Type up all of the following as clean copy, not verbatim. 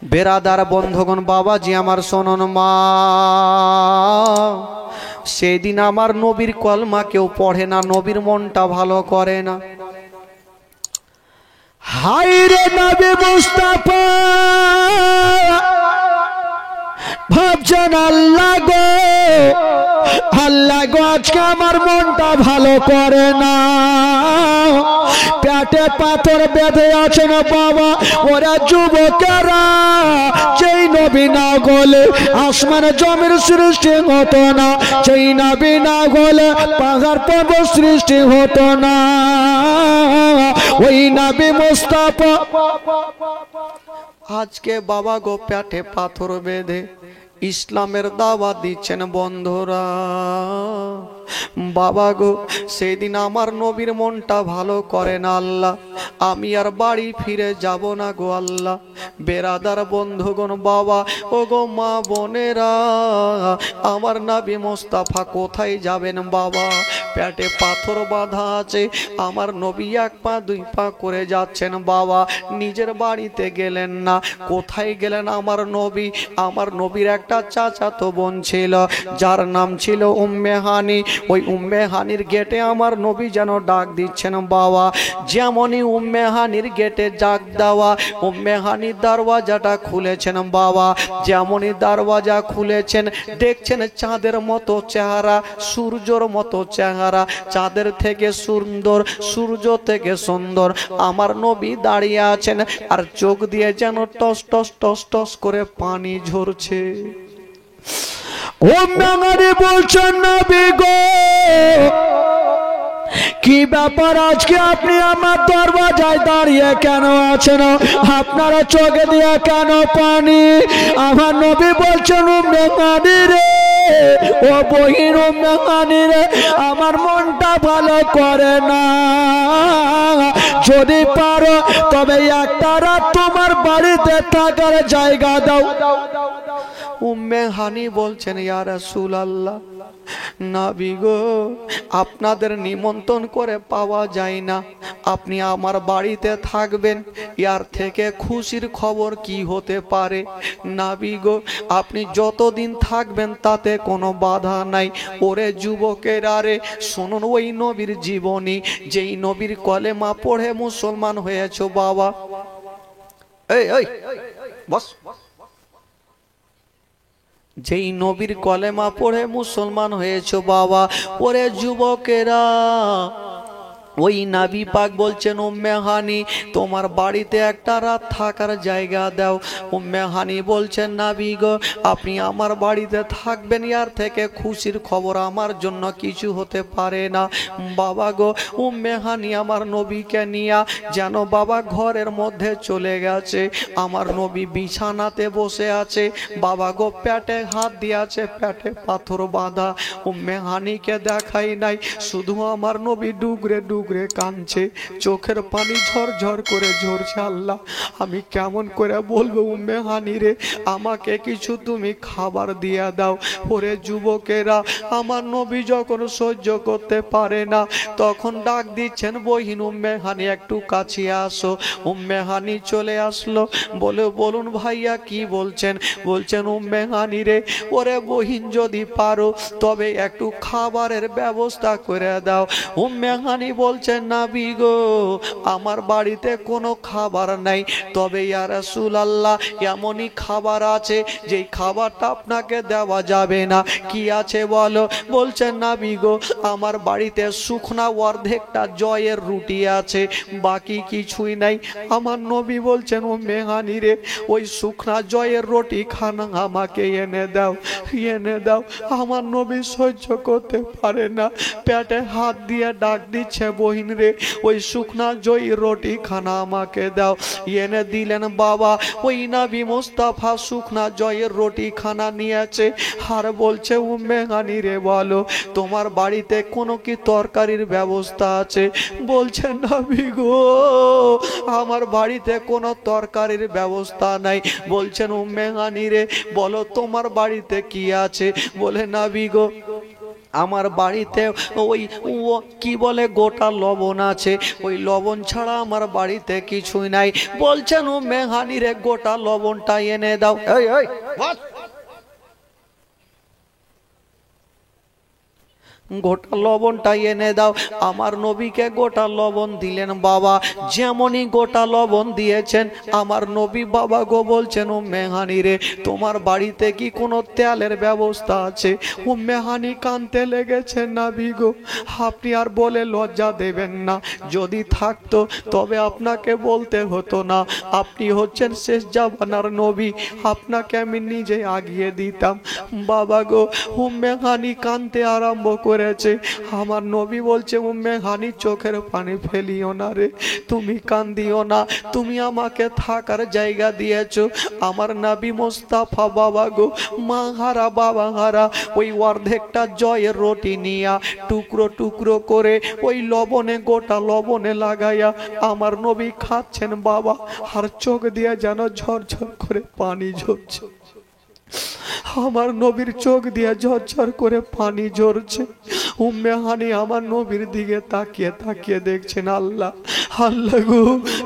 বেরাদার বন্ধুগণ, বাবাজি আমার শোনন মা, সেদিন আমার নবীর কলমা কেউ পড়ে না, নবীর মনটা ভালো করে না। হায় রে নবী মুস্তাফা, ভাবছেন আল্লাহ গো, আল্লাহ গো আজকে আমার মনটা ভালো করে না। পেটে পাথর বেঁধে আছেন বাবা ওরা যুবকেরা, যেই নবী না গলে আসমান জমির সৃষ্টি হতো না, যেই নবী না গলে পাহাড় পর্বত সৃষ্টি হতো না। ওই নবী মুস্তাফা আজকে বাবা গো পেটে পাথর বেঁধে ইসলামের দাওয়াত দিচ্ছেন বন্ধুরা। বাবা গো সেদিন আমার নবীর মনটা ভালো করে না আল্লাহ, আমি আর বাড়ি ফিরে যাব না গো আল্লাহ। বেরাদার বন্ধুগণ, বাবা ও গো মা বোনেরা, আমার নবী মোস্তাফা কোথায় যাবেন বাবা? পেটে পাথর বাঁধা আছে, আমার নবী এক পা দুই পা করে যাচ্ছেন বাবা, নিজের বাড়িতে গেলেন না। কোথায় গেলেন আমার নবী? আমার নবীর একটা চাচাতো বোন ছিল যার নাম ছিল উম্মে হানি। ওই উম্মে হানির গেটে আমার নবী যেন ডাক দিচ্ছেন বাবা। যেমনই উম্মে হানির গেটে ডাক দেওয়া, উম্মে হানির দরওয়াজাটা খুলেছেন বাবা। যেমনই দরওয়াজা খুলেছেন, দেখছেন চাঁদের মতো চেহারা, সূর্যর মতো চেহারা, চাঁদের থেকে সুন্দর, সূর্য থেকে সুন্দর আমার নবী দাঁড়িয়ে আছেন, আর চোখ দিয়ে যেন টস টস টস টস করে পানি ঝরছে। উম্মে হানি বলছেন নবী গো, কি ব্যাপার আজকে আপনি আমার দরওয়াজায় দাঁড়িয়ে কেন আছেন? আপনারা চোখে দিয়ে কেন পানি? আমার নবী বলছেন উম্মে হানি রে, ও বহিন উম্মে হানি রে, আমার মনটা ভালো করে না। যদি পারো তবে একটা রাত তোমার বাড়িতে থাকার জায়গা দাও। উম্মে হানি বলছেন ইয়া রাসূলুল্লাহ, নবী গো আপনাদের নিমন্ত্রণ করে পাওয়া যায় না, আপনি আমার বাড়িতে থাকবেন, ইয়ার থেকে খুশির খবর কি হতে পারে? নবী গো আপনি যতদিন থাকবেন তাতে কোনো বাধা নাই। ওরে যুবকের আরে শুনুন ওই নবীর জীবনী, যেই নবীর কলেমা পড়ে মুসলমান হয়েছো বাবা। এই এই বস, যেই নবীর কলেমা পড়ে মুসলমান হয়েছো বাবা, ওরে যুবকেরা, ওই নবী পাক বলছেন উম্মে হানি তোমার বাড়িতে একটা রাত থাকার জায়গা দাও। উম্মে হানি বলছেন নবী গো আপনি আমার বাড়িতে থাকবেন, ইয়ার থেকে খুশির খবর আমার জন্য কিছু হতে পারে না। বাবা গো উম্মে হানি আমার নবীকে নিয়া যেন বাবা ঘরের মধ্যে চলে গেছে। আমার নবী বিছানাতে বসে আছে, বাবা গো পেটে হাত দিয়ে আছে, পেটে পাথর বাঁধা। উম্মে হানিকে দেখাই নাই, শুধু আমার নবী ডুগরে ডুগরে কাঁদছে, চোখের পানি ঝরঝর করে ঝরছে। আল্লাহ আমি কেমন করে বলবো উম্মে হানি রে, আমাকে কিছু তুমি খাবার দিয়া দাও। ওরে যুবকেরা, আমার নবী যখন সহ্য করতে পারে না তখন ডাক দিচ্ছেন বহিন উম্মে হানি একটু কাছে আসো। উম্মে হানি চলে আসলো, বলে বলুন ভাইয়া কি বলছেন? বলছেন উম্মে হানি রে, ওরে বহিন যদি পারো তবে একটু খাবারের ব্যবস্থা করে দাও। উম্মে হানি বলছেন নবী গো আমার বাড়িতে কোনো খাবার নাই, তবে ইয়া রাসূলুল্লাহ এমনই খাবার আছে যেই খাবারটা আপনাকে দেওয়া যাবে না। কি আছে বলো? বলছেন নবী গো আমার বাড়িতে শুকনা অর্ধেকটা জয়ের রুটি আছে, বাকি কিছুই নাই। আমার নবী বলছেন উম্মে হানি রে, ওই শুকনা জয়ের রুটি খানা আমাকে এনে দাও, এনে দাও। আমার নবী সহ্য করতে পারে না, পেটে হাত দিয়ে ডাক দিচ্ছে বহিন রে, ওই শুকনা জয় রুটি খানা আমাকে দাও। এনে দিলেন বাবা। ওই নবী মুস্তাফা শুকনা জয়ের রুটি খানা নিয়েছে, আর বলছে উম্মে হানি রে বলো তোমার বাড়িতে কোনো কি তরকারির ব্যবস্থা আছে? বলছেন নবী গো আমার বাড়িতে কোনো তরকারির ব্যবস্থা নাই। বলছেন উম্মে হানি রে বলো তোমার বাড়িতে কি আছে? বলে নবী গো আমার বাড়িতে ওই কি বলে গোটা লবণ আছে, ওই লবণ ছাড়া আমার বাড়িতে কিছুই নাই। বলছেন উম্মে হানি রে গোটা লবণটা এনে দাও। এই এই গোটা লবণটা এনে দাও। আমার নবীকে গোটা লবণ দিলেন বাবা। যেমনই গোটা লবণ দিয়েছেন আমার নবী বাবা গো বলছেন উম্মে হানি রে তোমার বাড়িতে কি কোনো তেলের ব্যবস্থা আছে? উম্মে হানি কাঁদতে লেগেছেন, নবী গো আপনি আর বলে লজ্জা দেবেন না, যদি থাকতো তবে আপনাকে বলতে হতো না, আপনি হচ্ছেন শেষ জামানার নবী, আপনাকে আমি নিজে আগিয়ে দিতাম। বাবা গো উম্মে হানি কাঁদতে আরম্ভ করে আমার নবী বলছে উম্মে হানি চোখের পানি ফেলিও না রে, তুমি কান্দিও না, তুমি আমাকে থাকার জায়গা দিয়েছো। আমার নবী মোস্তাফা বাবা গো মা হারা বাবা হারা ওই অর্ধেকটা জয়ের রুটি নিয়া টুকরো টুকরো করে ওই লবণে গোটা লবণে লাগাইয়া আমার নবী খাচ্ছেন বাবা, আর চোখ দিয়ে যেন ঝরঝর করে পানি ঝরছে। আমার নবীর চোখ দিয়ে ঝরঝর করে পানি ঝরছে। উম্মে হানি আমার নবীর দিকে তাকিয়ে তাকিয়ে দেখছেন, আল্লাহ আল্লাহ গো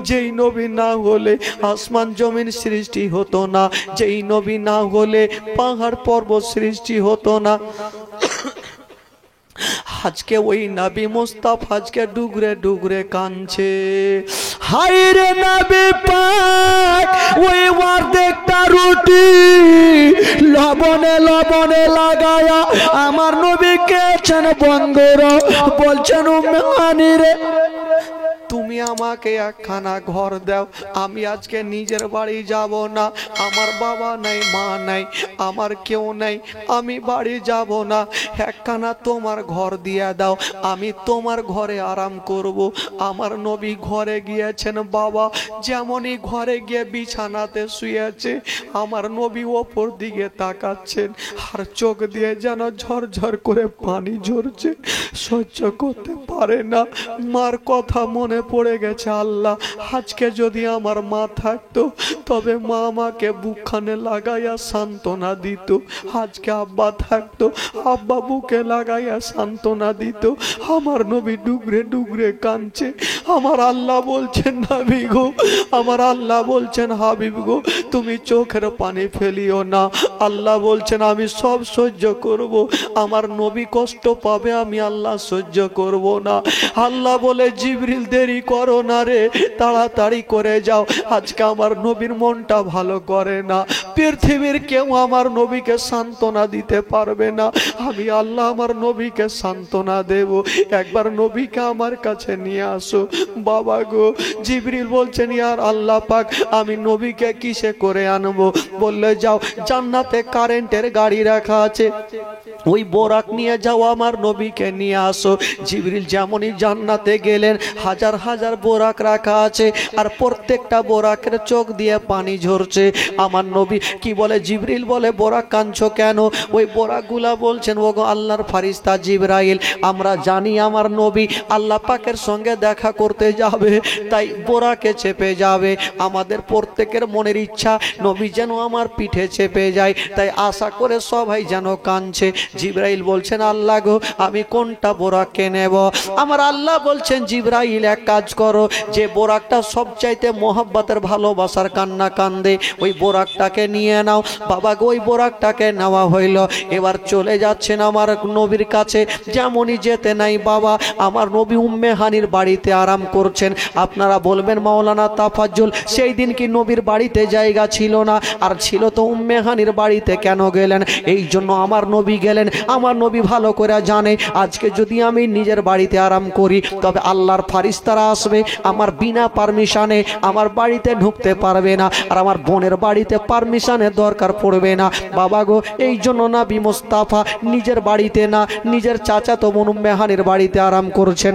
যেই নবী না হলে আসমান জমিন সৃষ্টি হতো না, যেই নবী না হলে পাহাড় পর্বত সৃষ্টি হতো না, আজকে ওই নবী মুস্তাফা আজকে ডুগরে ডুগরে কাঁদছে। হায়রে নবী পাক ওই অর্ধেকটা রুটি লবণে লবণে লাগায়া আমার নবী খেয়েছেন। বন্ধুরা বলছেন উম্মে হানি রে তুমি আমাকে একখানা ঘর দাও, আমি আজকে নিজের বাড়ি যাব না, আমার বাবা নাই মা নাই আমার কেউ নাই, আমি বাড়ি যাব না, একখানা তোমার ঘর দিয়ে দাও, আমি তোমার ঘরে আরাম করব। আমার নবী ঘরে গিয়েছেন বাবা, যেমনই ঘরে গিয়ে বিছানাতে শুয়েছে আমার নবী ওপর দিকে তাকাচ্ছেন, আর চোখ দিয়ে যেন ঝরঝর করে পানি ঝরছে, সহ্য করতে পারে না। মার কথা মনে পড়ে গেছে, আল্লাহ আজকে যদি আমার মা থাকতো তবে মা আমাকে বুকখানে লাগাইয়া সান্ত্বনা দিত, আজকে আব্বা থাকতো আব্বা বুকে লাগাইয়া সান্ত্বনা দিত। আমার নবী ডুগরে ডুগরে কাঁদছে। আমার আল্লাহ বলছেন নবী গো, আমার আল্লাহ বলছেন হাবিব গো তুমি চোখের পানি ফেলিও না। আল্লাহ বলছেন আমি সব সহ্য করব, আমার নবী কষ্ট পাবে আমি আল্লাহ সহ্য করব না। আল্লাহ বলে জিবরিল দেরি করো না রে, তাড়াতাড়ি করে যাও, আজকে আমার নবীর মনটা ভালো করে না, পৃথিবীর কেউ আমার নবীকে সান্ত্বনা দিতে পারবে না, আমি আল্লাহ আমার নবীকে সান্ত্বনা দেব, একবার নবীকে আমার কাছে নিয়ে আসো। বাবা গো জিবরিল বলছেন ইয়ার আল্লাহ পাক আমি নবীকে কিসে করে আনবো? বললে যাও জান্নাতে কারেন্টের গাড়ি রাখা আছে, ওই বোরাক নিয়ে যাও আমার নবীকে নিয়ে আসো। জিবরিল যেমনই জান্নাতে গেলেন হাজার হাজার বোরাক রাখা আছে, আর প্রত্যেকটা বোরাকের চোখ দিয়ে পানি ঝরছে। আমার নবী কি বলে, জিবরিল বলে বোরাক কাঁদছো কেন? ওই বোরাকগুলা বলছেন ওগো আল্লাহর ফারিস্তা জিবরাইল, আমরা জানি আমার নবী আল্লাহ পাকের সঙ্গে দেখা করতে যাবে, তাই বোরাকে চেপে যাবে, আমাদের প্রত্যেকের মনের ইচ্ছা নবী যেন আমার পিঠে চেপে যায়, তাই আশা করে সবাই যেন কাঁদছে। জিবরাইল বলছেন আল্লাহ গো আমি কোনটা বোরাককে নেব? আমার আল্লাহ বলছেন জিবরাইল এক কাজ করো, যে বোরাকটা সবচাইতে মোহাব্বতের ভালোবাসার কান্না কান্দে ওই বোরাকটাকে নিয়ে নাও। বাবা গো ওই বোরাকটাকে নেওয়া হইল, এবার চলে যাচ্ছেন আমার নবীর কাছে। যেমনই যেতে নাই বাবা আমার নবী উম্মে হানির বাড়িতে আরাম করছেন। আপনারা বলবেন মাওলানা তাফাজ্জুল সেই দিন কি নবীর বাড়িতে জায়গা ছিল না? আর ছিল তো, উম্মে হানির বাড়িতে কেন গেলেন? এই জন্য আমার নবী গেলেন। আমার নবী ভালো করে জানে আজকে যদি আমি নিজের বাড়িতে আরাম করি তবে আল্লাহর ফারিস্তারা আসবে, আমার বিনা পারমিশনে আমার বাড়িতে ঢুকতে পারবে না, আর আমার বোনের বাড়িতে পারমিশনের দরকার পড়বে না। বাবা গো এই জন্য নবী মুস্তাফা নিজের বাড়িতে না নিজের চাচাতো বোন উম্মে হানির বাড়িতে আরাম করছেন।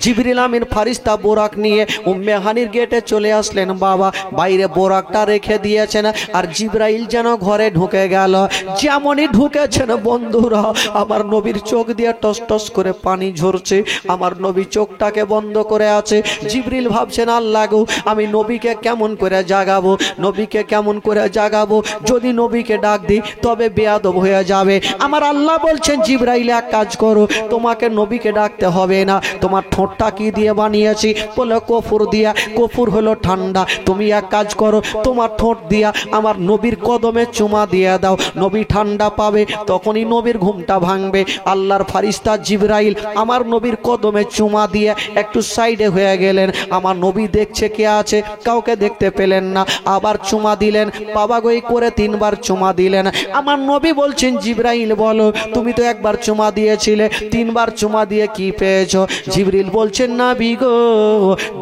জিবরিল আমিন ফারিস্তা বোরাক নিয়ে উম্মে হানির গেটে চলে আসলেন বাবা, বাইরে বোরাকটা রেখে দিয়েছেন, আর জিবরাইল যেন ঘরে ঢুকে গেল। যেমনই ঢুকেছেন বন্ধুরা আমার নবীর চোখ দিয়ে টস টস করে পানি ঝরছে। আমার নবী চোখটাকে বন্ধ বন্ধ করে আছে। জিবরিল ভাবছেন আল্লাহ গো আমি নবীকে কেমন করে জাগাবো, নবীকে কেমন করে জাগাবো, যদি নবীকে ডাক দিই তবে বেয়াদব হয়ে যাবে। আমার আল্লাহ বলছেন জিবরাইল এক কাজ করো, তোমাকে নবীকে ডাকতে হবে না। তোমার ঠোঁটটা কি দিয়ে বানিয়েছি? বলে কফুর দিয়া। কফুর হলো ঠান্ডা। তুমি এক কাজ করো, তোমার ঠোঁট দিয়া আমার নবীর কদমে চুমা দিয়ে দাও, নবী ঠান্ডা পাবে, তখনই নবীর ঘুমটা ভাঙবে। আল্লাহর ফারিস্তা জিবরাইল আমার নবীর কদমে চুমা দিয়ে একটু সাইডে হয়ে গেলেন। আমার নবী দেখছে কে আছে, কাউকে দেখতে পেলেন না। আবার চুমা দিলেন, বাবা গই করে 3 বার চুমা দিলেন। আমার নবী বলছেন জিবরাইল বলো, তুমি তো একবার চুমা দিয়েছিলে, 3 বার চুমা দিয়ে কি পেয়েছো? জিবরিল বলছেন নবী গো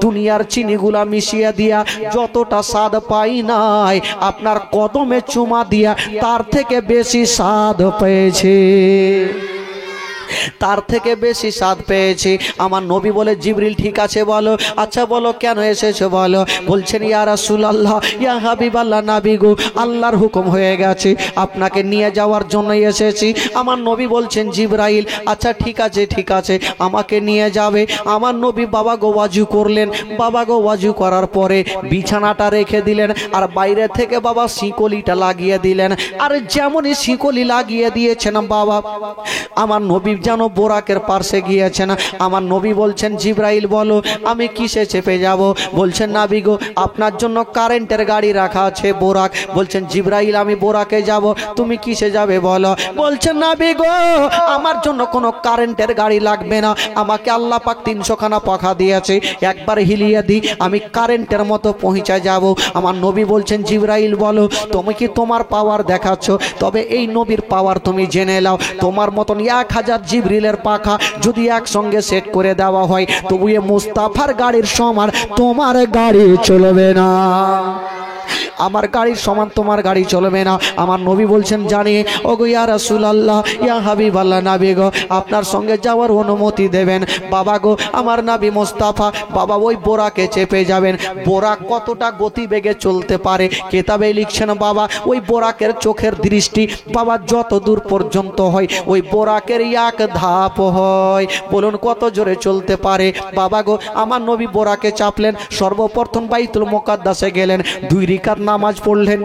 দুনিয়ার চিনিগুলা মিশিয়ে দিয়া যতটা স্বাদ পাই নাই, আপনার কদমে চুমা দিয়া তার থেকে বেশি স্বাদ পেয়েছে, তার থেকে বেশি স্বাদ পেয়েছি। আমার নবী বলে জিবরিল ঠিক আছে বলো, আচ্ছা বলো কেন এসেছো বলো। বলছেন ইয়া রাসূলুল্লাহ ইয়া হাবিবাল্লাহ, নবী গো আল্লাহর হুকুম হয়ে গেছে, আপনাকে নিয়ে যাওয়ার জন্য এসেছি। আমার নবী বলছেন জিবরাইল আচ্ছা ঠিক আছে ঠিক আছে আমাকে নিয়ে যাবে। আমার নবী বাবা গো ওয়াজু করলেন। বাবা গো ওয়াজু করার পরে বিছানাটা রেখে দিলেন, আর বাইরে থেকে বাবা শিকলিটা লাগিয়ে দিলেন। আর যেমনই শিকলি লাগিয়ে দিয়েছেন বাবা, আমার নবী যেন বোরাকের পাশে গিয়েছেন। আমার নবী বলছেন জিবরাইল বলো আমি কিসে চেপে যাব? বলছেন নবী গো আপনার জন্য কারেন্টের গাড়ি রাখা আছে বোরাক। বলছেন জিবরাইল আমি বোরাকে যাব, তুমি কিসে যাবে বলো? বলছেন নবী গো আমার জন্য কোনো কারেন্টের গাড়ি লাগবে না, আমাকে আল্লাহ পাক 300 খানা পাখা দিয়েছে, একবার হিলিয়ে দিই আমি কারেন্টের মতো পৌঁছে যাব। আমার নবী বলছেন জিবরাইল বলো তুমি কি তোমার পাওয়ার দেখাচ্ছ? তবে এই নবীর পাওয়ার তুমি জেনে নাও, তোমার মতন 1000 জিবরিলের পাখা যদি একসঙ্গে সেট করে দেওয়া হয় তবু এ মুস্তাফার গাড়ির সমান তোমার গাড়ি চলবে না, আমার গাড়ির সমান তোমার গাড়ি চলবে না। আমার নবী বলছেন জানি ওগো ইয়া রাসূলুল্লাহ ইয়া হাবিবাল্লাহ, নবী গো আপনার সঙ্গে যাওয়ার অনুমতি দেবেন। বাবা গো আমার নবী মুস্তাফা বাবা ওই বোরাকে চেপে যাবেন। বোরাক কতটা গতিবেগে চলতে পারে কেতাবে লিখছেন বাবা ওই বোরাকের চোখের দৃষ্টি বাবা যত দূর পর্যন্ত হয় ওই বোরাকের 1 ধাপ হয়। বলুন কত জোরে চলতে পারে। বাবা গো আমার নবী বোরাকে চাপলেন, সর্বপ্রথম বাইতুল মুকাদ্দাসে গেলেন, 2 রাকাত নামাজ পড়লেন।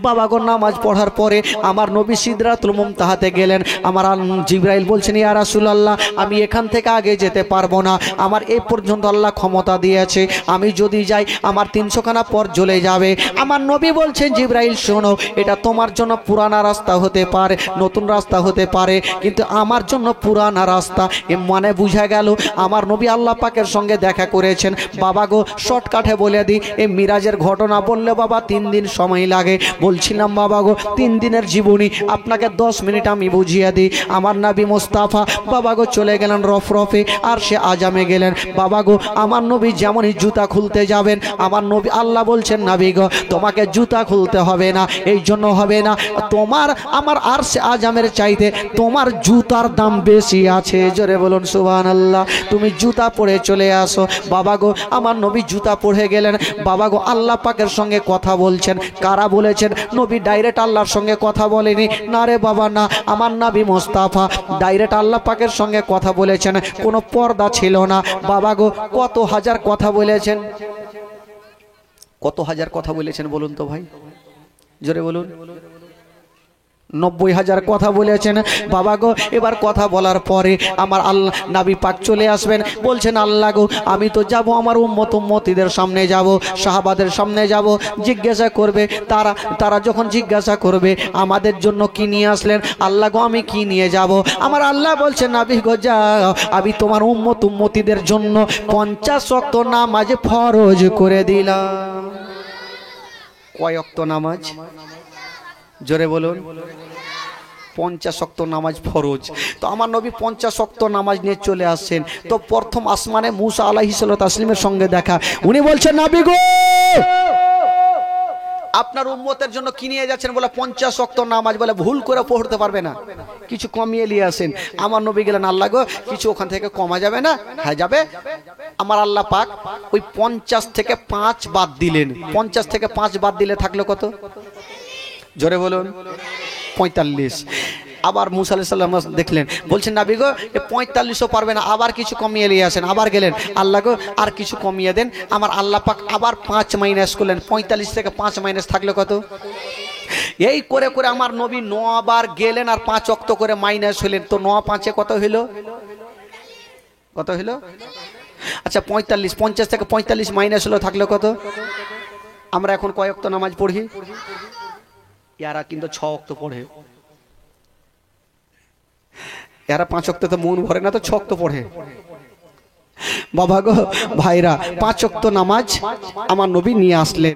বাবা গো নামাজ পড়ার পরে আমার নবী সিদরাতুল মুনতাহাতে গেলেন। আমার জিবরাইল বলছেন ইয়া রাসূলুল্লাহ আমি এখান থেকে আগে যেতে পারবো না, আমার এই পর্যন্ত আল্লাহ ক্ষমতা দিয়েছে, আমি যদি যাই আমার 300 খানা পর জ্বলে যাবে। আমার নবী বলছেন জিবরাইল শোনো এটা তোমার জন্য পুরানা রাস্তা হতে পারে, নতুন রাস্তা হতে পারে, কিন্তু আমার জন্য পুরানা রাস্তা। এ মানে বুঝা গেল আমার নবী আল্লাহ পাকের সঙ্গে দেখা করেছেন। বাবা গো শর্টকাটে বলে দিই এই মিরাজের ঘটনা বললে বাবা 3 দিন সময় লাগে। বলছিলাম বাবা গো 3 দিনের জীবনী আপনাকে 10 মিনিট আমি বুঝিয়ে দিই। আমার নবী মুস্তাফা বাবা গো চলে গেলেন রফরফে, আর সে আজামে গেলেন। বাবা গো আমার নবী যেমনই জুতা খুলতে যাবেন আমার নবী আল্লাহ বলছেন নবী গো তোমাকে জুতা খুলতে হবে না, এই জন্য হবে না তোমার আমার আর সে আজামের চাইতে তোমার জুতার দাম বেশি আছে। জোরে বলুন সুবহানাল্লাহ। তুমি জুতা পরে চলে আসো। বাবা গো আমার নবী জুতা পরে গেলেন। বাবা গো আল্লাহ পাকের সঙ্গে কথা বলছেন। কারা বলেছেন? নবী ডাইরেক্ট আল্লাহর সঙ্গে কথা বলেনি, না রে বাবা না, আমার নবী মুস্তাফা ডাইরেক্ট আল্লাহ পাকের সঙ্গে কথা বলেছেন, কোনো পর্দা ছিল না। বাবা গো কত হাজার কথা বলেছেন, কত হাজার কথা বলেছেন বলুন তো ভাই, জোরে বলুন। 90,000 কথা বলেছেন। বাবা গো এবার কথা বলার পরে আমার আল্লাহ নবী পাক চলে আসবেন। বলছেন আল্লাহ গো আমি তো যাব আমার উম্মতিদের সামনে যাব, সাহাবাদের সামনে যাব, জিজ্ঞাসা করবে তারা যখন জিজ্ঞাসা করবে আমাদের জন্য কি নিয়ে আসলেন, আল্লাহ গো আমি কি নিয়ে যাব। আমার আল্লাহ বলছেন নবী গো যাও আমি তোমার উম্মতিদের জন্য 50 ওয়াক্ত নামাজ ফরজ করে দিলাম। কয় ওয়াক্ত নামাজ? জোরে বলুন। 50 ওয়াক্ত নামাজ ফরজ। তো আমার নবী 50 ওয়াক্ত নামাজ নিয়ে চলে আসছেন। তো প্রথম আসমানে মুসা আলাইহিস সালাতু তাসলিমের সঙ্গে দেখা। উনি বলছেন নবী গো আপনার উম্মতের জন্য কি নিয়ে যাচ্ছেন? বলে 50 ওয়াক্ত নামাজ। বলে ভুল করে পড়তে পারবে না, কিছু কমিয়ে নিয়ে আসেন। আমার নবী গেলেন আল্লাহ গো কিছু ওখান থেকে কমা যাবে না? হ্যাঁ যাবে। আমার আল্লাহ পাক ওই 50 থেকে 5 বাদ দিলেন। 50 থেকে 5 বাদ দিলে থাকলো কত? জোরে বলুন। 45। আবার মুসা আলাইহিস সালাম দেখলেন, বলছেন নাবি গো 45ও পারবে না, আবার কিছু কমিয়ে নিয়ে আসেন। আবার গেলেন, আল্লাহ গো আর কিছু কমিয়ে দেন। আমার আল্লাহ পাক আবার 5 মাইনাস করলেন, 45 থেকে 5 মাইনাস থাকলো কত? এই করে করে আমার নবী 9 বার গেলেন আর 5 ওয়াক্ত করে মাইনাস হলেন। তো 9 5 কত হলো? কত হলো? আচ্ছা 45, 50 থেকে 45 মাইনাস হলো, থাকলো কত? আমরা এখন কয় ওয়াক্ত নামাজ পড়ি? এরা কিন্তু 6 ওয়াক্ত পড়ে। এরা 5 ওয়াক্ত তো মন ভরে না, তো 6 ওয়াক্ত পড়ে। বাবা গো ভাইরা, 5 ওয়াক্ত নামাজ আমার নবী নিয়ে আসলেন।